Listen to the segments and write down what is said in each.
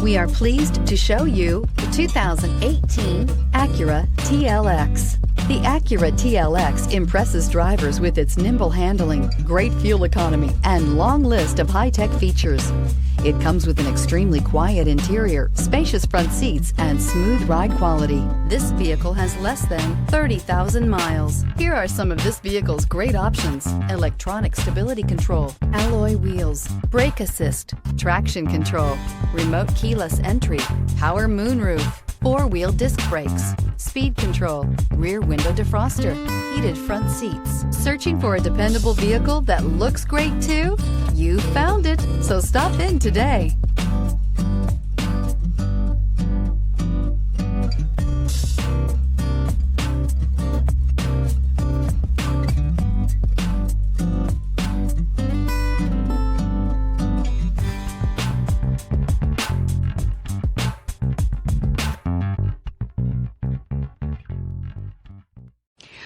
We are pleased to show you the 2018 Acura TLX. The Acura TLX impresses drivers with its nimble handling, great fuel economy, and long list of high-tech features. It comes with an extremely quiet interior, spacious front seats, and smooth ride quality. This vehicle has less than 30,000 miles. Here are some of this vehicle's great options: electronic stability control, alloy wheels, brake assist, traction control, remote keyless entry, power moonroof, four-wheel disc brakes, speed control, rear window defroster, heated front seats. Searching for a dependable vehicle that looks great too? You found it, so stop in today.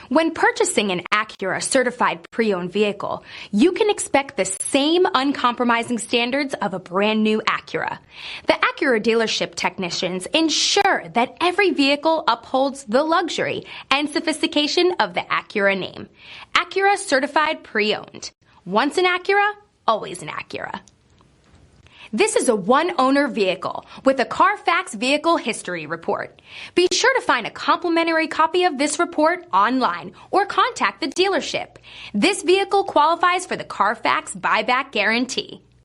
When purchasing an Acura certified pre-owned vehicle, you can expect the same uncompromising standards of a brand new Acura. The Acura dealership technicians ensure that every vehicle upholds the luxury and sophistication of the Acura name. Acura certified pre-owned. Once an Acura, always an Acura. This is a one-owner vehicle with a Carfax Vehicle History Report. Be sure to find a complimentary copy of this report online or contact the dealership. This vehicle qualifies for the Carfax Buyback Guarantee.